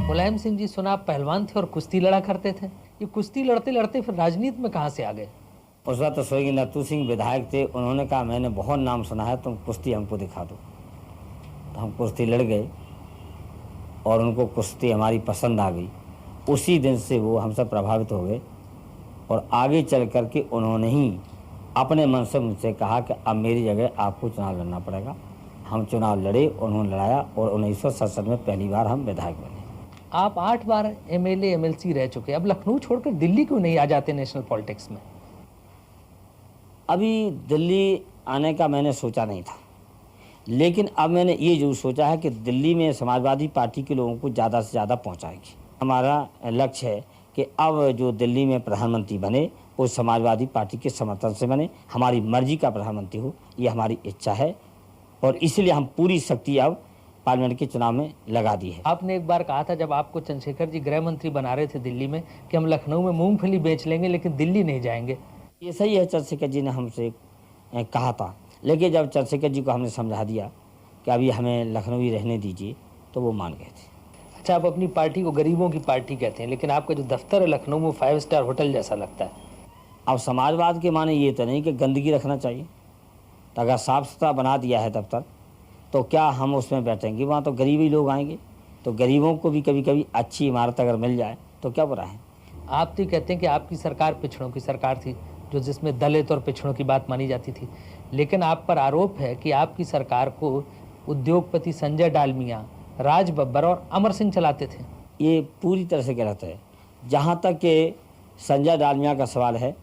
मुलायम सिंह जी, सुना आप पहलवान थे और कुश्ती लड़ा करते थे। ये कुश्ती लड़ते लड़ते फिर राजनीति में कहाँ से आ गए? उस वक्त तो स्वर्गीय नत्थू सिंह विधायक थे, उन्होंने कहा मैंने बहुत नाम सुना है, तुम कुश्ती हमको दिखा दो। तो हम कुश्ती लड़ गए और उनको कुश्ती हमारी पसंद आ गई। उसी दिन से वो हमसे प्रभावित हो गए और आगे चल कर के उन्होंने ही अपने मन से मुझसे कहा कि अब मेरी जगह आपको चुनाव लड़ना पड़ेगा। हम चुनाव लड़े, उन्होंने लड़ाया और 1967 में पहली बार हम विधायक बने। आप 8 बार एमएलए एमएलसी रह चुके, अब लखनऊ छोड़कर दिल्ली क्यों नहीं आ जाते नेशनल पॉलिटिक्स में? अभी दिल्ली आने का मैंने सोचा नहीं था, लेकिन अब मैंने ये जरूर सोचा है कि दिल्ली में समाजवादी पार्टी के लोगों को ज़्यादा से ज़्यादा पहुंचाएगी। हमारा लक्ष्य है कि अब जो दिल्ली में प्रधानमंत्री बने वो समाजवादी पार्टी के समर्थन से बने, हमारी मर्जी का प्रधानमंत्री हो, ये हमारी इच्छा है और इसलिए हम पूरी शक्ति अब पार्लियामेंट के चुनाव में लगा दी है। आपने एक बार कहा था जब आपको चंद्रशेखर जी गृह मंत्री बना रहे थे दिल्ली में कि हम लखनऊ में मूंगफली बेच लेंगे लेकिन दिल्ली नहीं जाएंगे। ये सही है, चंद्रशेखर जी ने हमसे कहा था, लेकिन जब चंद्रशेखर जी को हमने समझा दिया कि अभी हमें लखनऊ ही रहने दीजिए तो वो मान गए थे। अच्छा, आप अपनी पार्टी को गरीबों की पार्टी कहते हैं, लेकिन आपका जो दफ्तर है लखनऊ में 5 स्टार होटल जैसा लगता है। अब समाजवाद के माने ये तो नहीं कि गंदगी रखना चाहिए, तो अगर साफ़ सुथरा बना दिया है दफ्तर तो क्या हम उसमें बैठेंगे? वहाँ तो गरीब ही लोग आएंगे, तो गरीबों को भी कभी कभी अच्छी इमारत अगर मिल जाए तो क्या बुरा है। आप तो कहते हैं कि आपकी सरकार पिछड़ों की सरकार थी, जो जिसमें दलित और पिछड़ों की बात मानी जाती थी, लेकिन आप पर आरोप है कि आपकी सरकार को उद्योगपति संजय डालमिया, राज बब्बर और अमर सिंह चलाते थे। ये पूरी तरह से गलत है। जहाँ तक कि संजय डालमिया का सवाल है,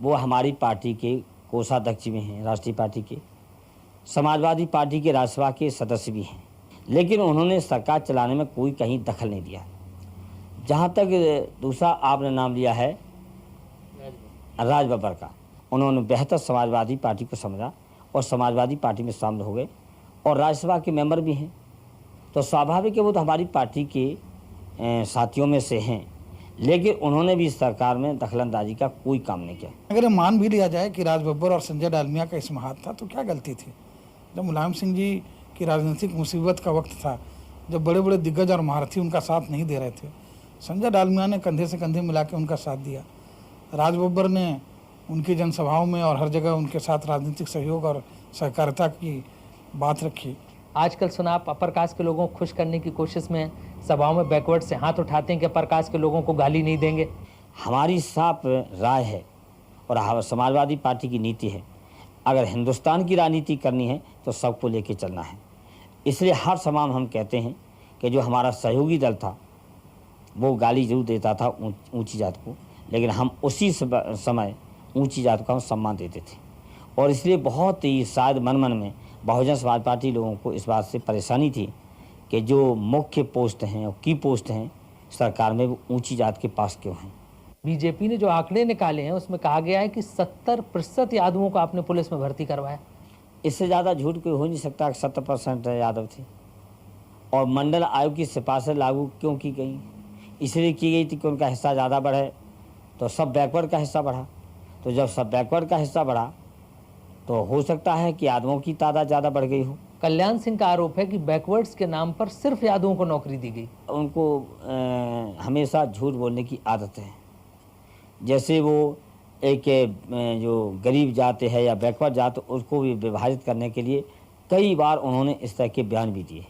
वो हमारी पार्टी के कोषाध्यक्ष भी हैं, राष्ट्रीय पार्टी के, समाजवादी पार्टी के राज्यसभा के सदस्य भी हैं, लेकिन उन्होंने सरकार चलाने में कोई कहीं दखल नहीं दिया। जहाँ तक दूसरा आपने नाम लिया है राज बब्बर का, उन्होंने बेहतर समाजवादी पार्टी को समझा और समाजवादी पार्टी में शामिल हो गए और राज्यसभा के मेंबर भी हैं, तो स्वाभाविक है वो तो हमारी पार्टी के साथियों में से हैं, लेकिन उन्होंने भी इस सरकार में दखलंदाजी का कोई काम नहीं किया। अगर मान भी लिया जाए कि राज बब्बर और संजय डालमिया का इसमें हाथ था तो क्या गलती थी? जब मुलायम सिंह जी की राजनीतिक मुसीबत का वक्त था, जब बड़े बड़े दिग्गज और महारथी उनका साथ नहीं दे रहे थे, संजय डालमिया ने कंधे से कंधे मिला के उनका साथ दिया। राज बब्बर ने उनकी जनसभाओं में और हर जगह उनके साथ राजनीतिक सहयोग और सहकारिता की बात रखी। आजकल सुना आप अपर कास्ट के लोगों को खुश करने की कोशिश में सभाओं में बैकवर्ड से हाथ उठाते हैं कि अपर कास्ट के लोगों को गाली नहीं देंगे। हमारी साफ राय है और समाजवादी पार्टी की नीति है, अगर हिंदुस्तान की राजनीति करनी है तो सबको लेके चलना है। इसलिए हर सभा में हम कहते हैं कि जो हमारा सहयोगी दल था वो गाली जरूर देता था ऊंची जात को, लेकिन हम उसी समय ऊंची जात को हम सम्मान देते थे और इसलिए बहुत ही शायद मन मन में बहुजन समाज पार्टी लोगों को इस बात से परेशानी थी कि जो मुख्य पोस्ट हैं और की पोस्ट हैं सरकार में वो ऊंची जात के पास क्यों हैं। बीजेपी ने जो आंकड़े निकाले हैं उसमें कहा गया है कि 70% यादवों को आपने पुलिस में भर्ती करवाया। इससे ज़्यादा झूठ कोई हो नहीं सकता कि 70% यादव थे। और मंडल आयोग की सिफारिशें लागू क्यों की गई? इसलिए की गई थी कि उनका हिस्सा ज़्यादा बढ़े, तो सब बैकवर्ड का हिस्सा बढ़ा। तो जब सब बैकवर्ड का हिस्सा बढ़ा तो हो सकता है कि यादवों की तादाद ज़्यादा बढ़ गई हो। कल्याण सिंह का आरोप है कि बैकवर्ड्स के नाम पर सिर्फ यादवों को नौकरी दी गई। उनको हमेशा झूठ बोलने की आदत है। जैसे वो एक जो गरीब जात है या बैकवर्ड जात, उसको भी विभाजित करने के लिए कई बार उन्होंने इस तरह के बयान भी दिए।